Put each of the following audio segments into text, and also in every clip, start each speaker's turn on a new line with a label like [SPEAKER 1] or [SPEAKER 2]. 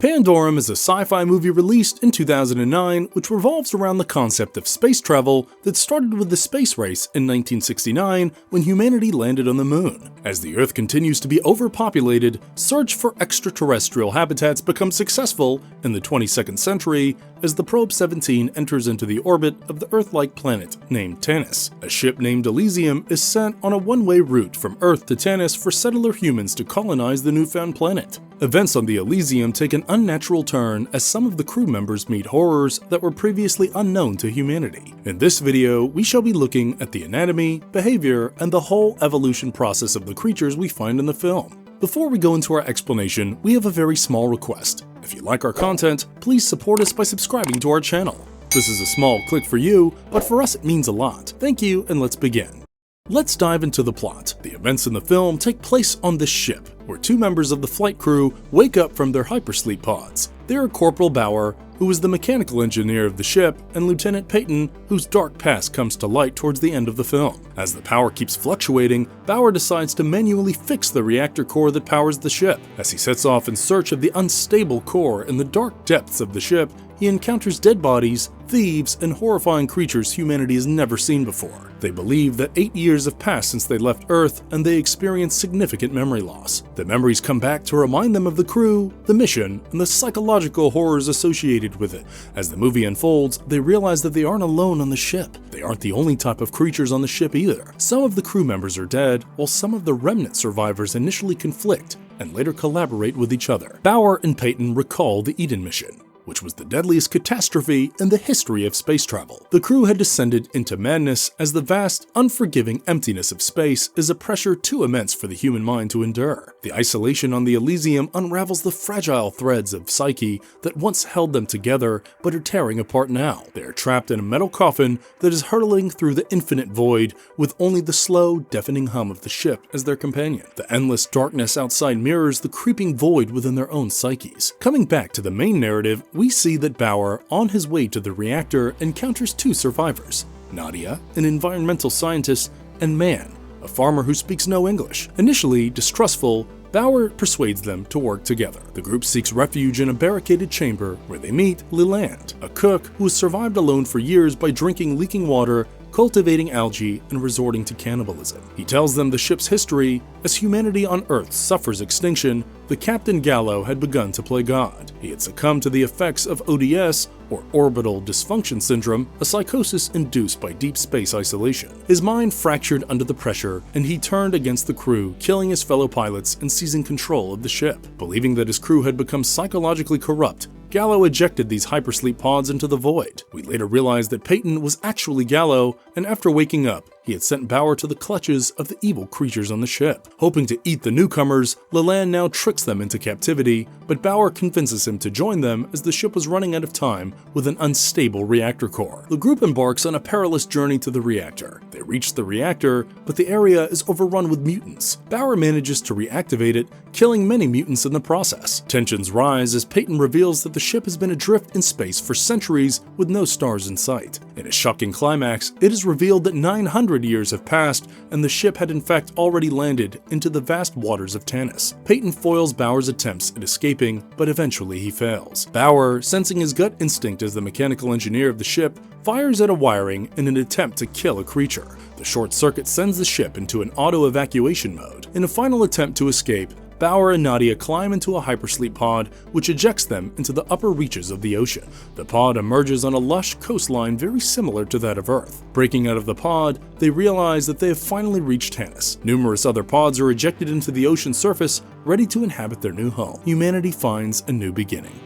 [SPEAKER 1] Pandorum is a sci-fi movie released in 2009 which revolves around the concept of space travel that started with the space race in 1969 when humanity landed on the moon. As the Earth continues to be overpopulated, search for extraterrestrial habitats becomes successful in the 22nd century as the Probe 17 enters into the orbit of the Earth-like planet named Tanis. A ship named Elysium is sent on a one-way route from Earth to Tanis for settler humans to colonize the newfound planet. Events on the Elysium take an unnatural turn as some of the crew members meet horrors that were previously unknown to humanity. In this video, we shall be looking at the anatomy, behavior, and the whole evolution process of the creatures we find in the film. Before we go into our explanation, we have a very small request. If you like our content, please support us by subscribing to our channel. This is a small click for you, but for us it means a lot. Thank you, and let's begin. Let's dive into the plot. The events in the film take place on this ship, where two members of the flight crew wake up from their hypersleep pods. They are Corporal Bauer, who is the mechanical engineer of the ship, and Lieutenant Peyton, whose dark past comes to light towards the end of the film. As the power keeps fluctuating, Bauer decides to manually fix the reactor core that powers the ship. As he sets off in search of the unstable core in the dark depths of the ship, he encounters dead bodies, thieves, and horrifying creatures humanity has never seen before. They believe that 8 years have passed since they left Earth, and they experience significant memory loss. The memories come back to remind them of the crew, the mission, and the psychological horrors associated with it. As the movie unfolds, they realize that they aren't alone on the ship. They aren't the only type of creatures on the ship either. Some of the crew members are dead, while some of the remnant survivors initially conflict and later collaborate with each other. Bauer and Peyton recall the Eden mission, which was the deadliest catastrophe in the history of space travel. The crew had descended into madness as the vast, unforgiving emptiness of space is a pressure too immense for the human mind to endure. The isolation on the Elysium unravels the fragile threads of psyche that once held them together but are tearing apart now. They are trapped in a metal coffin that is hurtling through the infinite void with only the slow, deafening hum of the ship as their companion. The endless darkness outside mirrors the creeping void within their own psyches. Coming back to the main narrative, we see that Bauer, on his way to the reactor, encounters two survivors, Nadia, an environmental scientist, and Man, a farmer who speaks no English. Initially distrustful, Bauer persuades them to work together. The group seeks refuge in a barricaded chamber where they meet Leland, a cook who has survived alone for years by drinking leaking water, cultivating algae, and resorting to cannibalism. He tells them the ship's history. As humanity on Earth suffers extinction, the Captain Gallo had begun to play God. He had succumbed to the effects of ODS, or orbital dysfunction syndrome, a psychosis induced by deep space isolation. His mind fractured under the pressure, and he turned against the crew, killing his fellow pilots and seizing control of the ship. Believing that his crew had become psychologically corrupt, Gallo ejected these hypersleep pods into the void. We later realized that Peyton was actually Gallo, and after waking up, he had sent Bauer to the clutches of the evil creatures on the ship. Hoping to eat the newcomers, Leland now tricks them into captivity, but Bauer convinces him to join them as the ship was running out of time with an unstable reactor core. The group embarks on a perilous journey to the reactor. They reach the reactor, but the area is overrun with mutants. Bauer manages to reactivate it, killing many mutants in the process. Tensions rise as Peyton reveals that the ship has been adrift in space for centuries with no stars in sight. In a shocking climax, it is revealed that 900 years have passed and the ship had in fact already landed into the vast waters of Tanis. Peyton foils Bauer's attempts at escaping, but eventually he fails. Bauer, sensing his gut instinct as the mechanical engineer of the ship, fires at a wiring in an attempt to kill a creature. The short circuit sends the ship into an auto-evacuation mode. In a final attempt to escape, Bauer and Nadia climb into a hypersleep pod, which ejects them into the upper reaches of the ocean. The pod emerges on a lush coastline very similar to that of Earth. Breaking out of the pod, they realize that they have finally reached Tanis. Numerous other pods are ejected into the ocean surface, ready to inhabit their new home. Humanity finds a new beginning.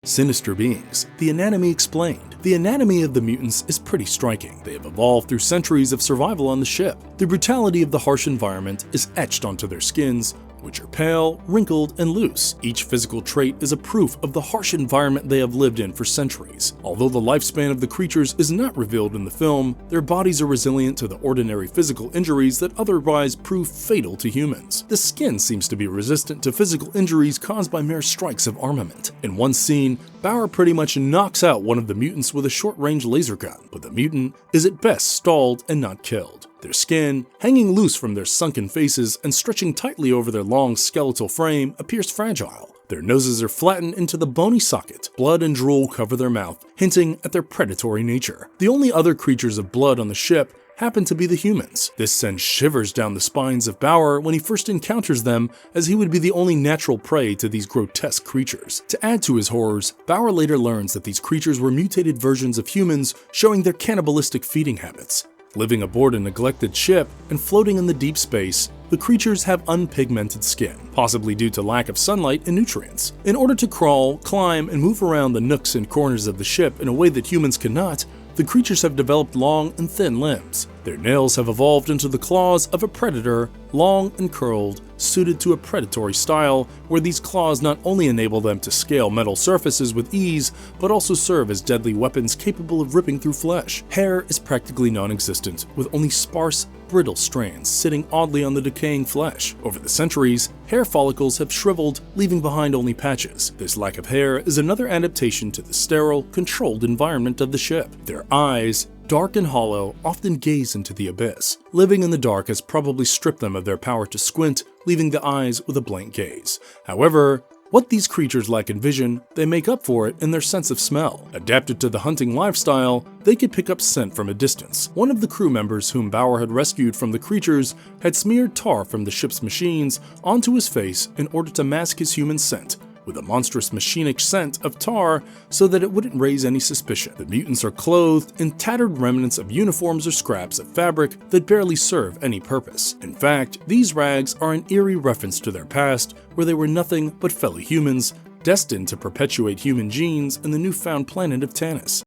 [SPEAKER 1] Sinister beings. The anatomy explained. The anatomy of the mutants is pretty striking. They have evolved through centuries of survival on the ship. The brutality of the harsh environment is etched onto their skins, which are pale, wrinkled, and loose. Each physical trait is a proof of the harsh environment they have lived in for centuries. Although the lifespan of the creatures is not revealed in the film, their bodies are resilient to the ordinary physical injuries that otherwise prove fatal to humans. The skin seems to be resistant to physical injuries caused by mere strikes of armament. In one scene, Bauer pretty much knocks out one of the mutants with a short-range laser gun, but the mutant is at best stalled and not killed. Their skin, hanging loose from their sunken faces and stretching tightly over their long skeletal frame, appears fragile. Their noses are flattened into the bony socket. Blood and drool cover their mouth, hinting at their predatory nature. The only other creatures of blood on the ship happen to be the humans. This sends shivers down the spines of Bauer when he first encounters them, as he would be the only natural prey to these grotesque creatures. To add to his horrors, Bauer later learns that these creatures were mutated versions of humans, showing their cannibalistic feeding habits. Living aboard a neglected ship and floating in the deep space, the creatures have unpigmented skin, possibly due to lack of sunlight and nutrients. In order to crawl, climb, and move around the nooks and corners of the ship in a way that humans cannot, the creatures have developed long and thin limbs. Their nails have evolved into the claws of a predator, long and curled, suited to a predatory style, where these claws not only enable them to scale metal surfaces with ease, but also serve as deadly weapons capable of ripping through flesh. Hair is practically non-existent, with only sparse, brittle strands sitting oddly on the decaying flesh. Over the centuries, hair follicles have shriveled, leaving behind only patches. This lack of hair is another adaptation to the sterile, controlled environment of the ship. Their eyes, dark and hollow, often gaze into the abyss. Living in the dark has probably stripped them of their power to squint, leaving the eyes with a blank gaze. However, what these creatures lack in vision, they make up for it in their sense of smell. Adapted to the hunting lifestyle, they could pick up scent from a distance. One of the crew members whom Bauer had rescued from the creatures had smeared tar from the ship's machines onto his face in order to mask his human scent, with a monstrous machinic scent of tar so that it wouldn't raise any suspicion. The mutants are clothed in tattered remnants of uniforms or scraps of fabric that barely serve any purpose. In fact, these rags are an eerie reference to their past, where they were nothing but fellow humans, destined to perpetuate human genes in the newfound planet of Tanis.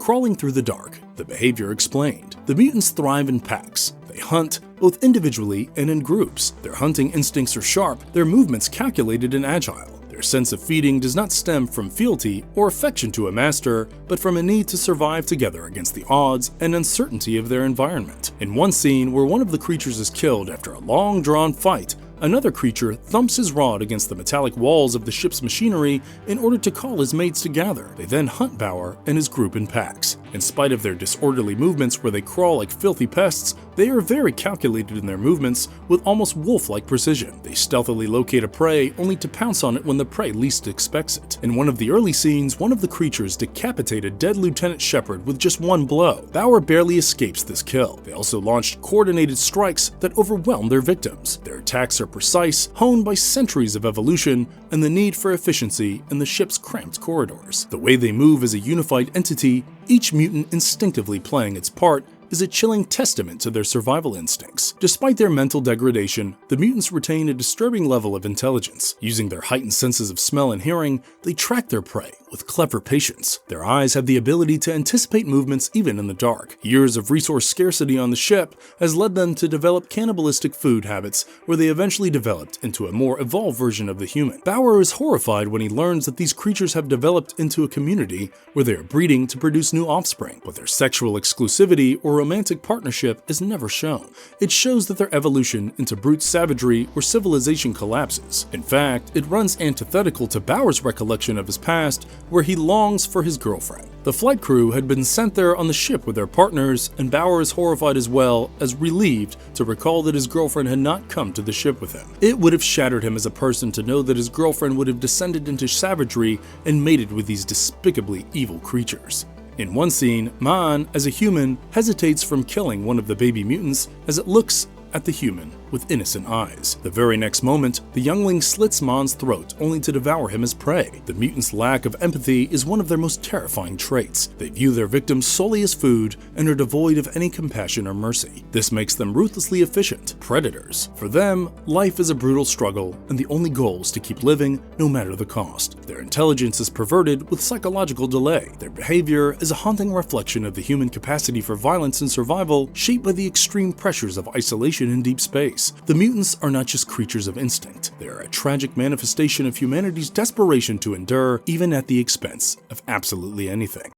[SPEAKER 1] Crawling through the dark, the behavior explained. The mutants thrive in packs. They hunt, both individually and in groups. Their hunting instincts are sharp, their movements calculated and agile. Their sense of feeding does not stem from fealty or affection to a master, but from a need to survive together against the odds and uncertainty of their environment. In one scene where one of the creatures is killed after a long-drawn fight, another creature thumps his rod against the metallic walls of the ship's machinery in order to call his mates to gather. They then hunt Bauer and his group in packs. In spite of their disorderly movements where they crawl like filthy pests, they are very calculated in their movements with almost wolf-like precision. They stealthily locate a prey only to pounce on it when the prey least expects it. In one of the early scenes, one of the creatures decapitated dead Lieutenant Shepard with just one blow. Bauer barely escapes this kill. They also launched coordinated strikes that overwhelm their victims. Their attacks are precise, honed by centuries of evolution and the need for efficiency in the ship's cramped corridors. The way they move as a unified entity, each mutant instinctively playing its part, is a chilling testament to their survival instincts. Despite their mental degradation, the mutants retain a disturbing level of intelligence. Using their heightened senses of smell and hearing, they track their prey with clever patience. Their eyes have the ability to anticipate movements even in the dark. Years of resource scarcity on the ship has led them to develop cannibalistic food habits, where they eventually developed into a more evolved version of the human. Bauer is horrified when he learns that these creatures have developed into a community where they are breeding to produce new offspring, but their sexual exclusivity or romantic partnership is never shown. It shows that their evolution into brute savagery where civilization collapses. In fact, it runs antithetical to Bauer's recollection of his past, where he longs for his girlfriend. The flight crew had been sent there on the ship with their partners, and Bauer is horrified as well as relieved to recall that his girlfriend had not come to the ship with him. It would have shattered him as a person to know that his girlfriend would have descended into savagery and mated with these despicably evil creatures. In one scene, Maan, as a human, hesitates from killing one of the baby mutants as it looks at the human with innocent eyes. The very next moment, the youngling slits Maan's throat only to devour him as prey. The mutants' lack of empathy is one of their most terrifying traits. They view their victims solely as food and are devoid of any compassion or mercy. This makes them ruthlessly efficient predators. For them, life is a brutal struggle, and the only goal is to keep living no matter the cost. Their intelligence is perverted with psychological delay. Their behavior is a haunting reflection of the human capacity for violence and survival, shaped by the extreme pressures of isolation in deep space. The mutants are not just creatures of instinct. They are a tragic manifestation of humanity's desperation to endure, even at the expense of absolutely anything.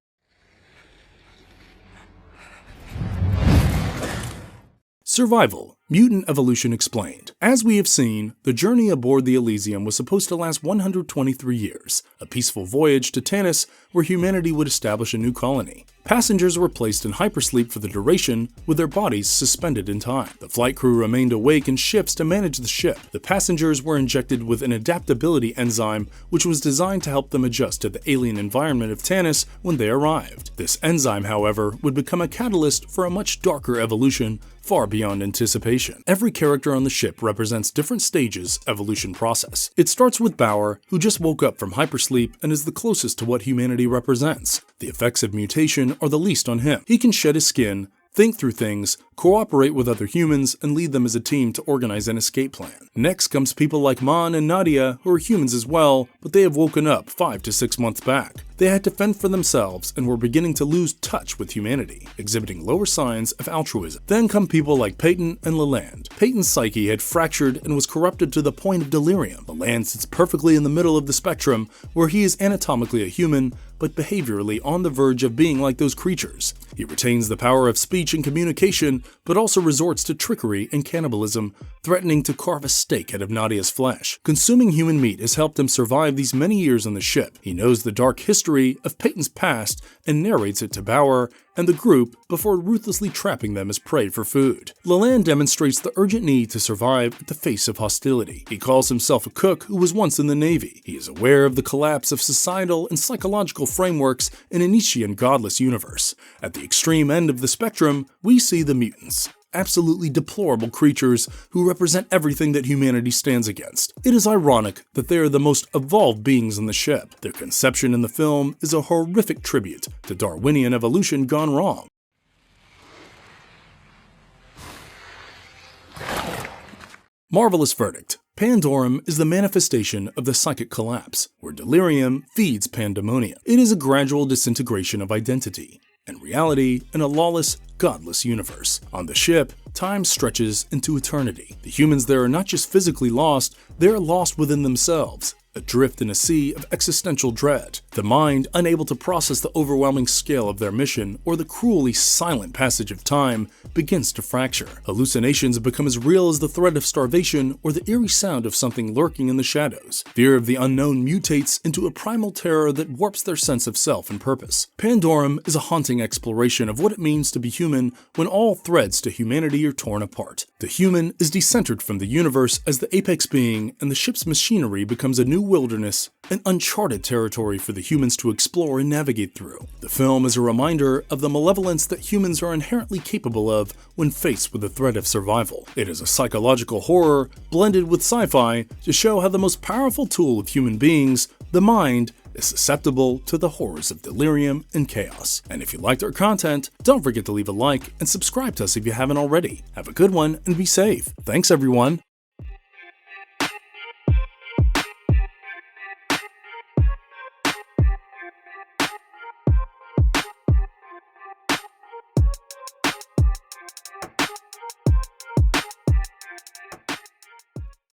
[SPEAKER 1] Survival. Mutant evolution explained. As we have seen, the journey aboard the Elysium was supposed to last 123 years, a peaceful voyage to Tanis where humanity would establish a new colony. Passengers were placed in hypersleep for the duration, with their bodies suspended in time. The flight crew remained awake in shifts to manage the ship. The passengers were injected with an adaptability enzyme which was designed to help them adjust to the alien environment of Tanis when they arrived. This enzyme, however, would become a catalyst for a much darker evolution far beyond anticipation. Every character on the ship represents different stages evolution process. It starts with Bauer, who just woke up from hypersleep and is the closest to what humanity represents. The effects of mutation are the least on him. He can shed his skin, think through things, cooperate with other humans, and lead them as a team to organize an escape plan. Next comes people like Man and Nadia, who are humans as well, but they have woken up 5 to 6 months back. They had to fend for themselves and were beginning to lose touch with humanity, exhibiting lower signs of altruism. Then come people like Peyton and Leland. Peyton's psyche had fractured and was corrupted to the point of delirium. Leland sits perfectly in the middle of the spectrum, where he is anatomically a human, but behaviorally on the verge of being like those creatures. He retains the power of speech and communication, but also resorts to trickery and cannibalism, threatening to carve a steak out of Nadia's flesh. Consuming human meat has helped him survive these many years on the ship. He knows the dark history of Peyton's past and narrates it to Bauer and the group before ruthlessly trapping them as prey for food. Leland demonstrates the urgent need to survive at the face of hostility. He calls himself a cook who was once in the Navy. He is aware of the collapse of societal and psychological frameworks in a Nietzschean godless universe. At the extreme end of the spectrum, we see the mutants. Absolutely deplorable creatures who represent everything that humanity stands against. It is ironic that they are the most evolved beings on the ship. Their conception in the film is a horrific tribute to Darwinian evolution gone wrong. Marvelous verdict. Pandorum is the manifestation of the psychic collapse, where delirium feeds pandemonium. It is a gradual disintegration of identity and reality in a lawless, godless universe. On the ship, time stretches into eternity. The humans there are not just physically lost, they are lost within themselves, adrift in a sea of existential dread. The mind, unable to process the overwhelming scale of their mission or the cruelly silent passage of time, begins to fracture. Hallucinations become as real as the threat of starvation or the eerie sound of something lurking in the shadows. Fear of the unknown mutates into a primal terror that warps their sense of self and purpose. Pandorum is a haunting exploration of what it means to be human when all threads to humanity are torn apart. The human is decentered from the universe as the apex being, and the ship's machinery becomes a new wilderness, an uncharted territory for the humans to explore and navigate through. The film is a reminder of the malevolence that humans are inherently capable of when faced with the threat of survival. It is a psychological horror blended with sci-fi to show how the most powerful tool of human beings, the mind, is susceptible to the horrors of delirium and chaos. And if you liked our content, don't forget to leave a like and subscribe to us if you haven't already. Have a good one and be safe. Thanks everyone.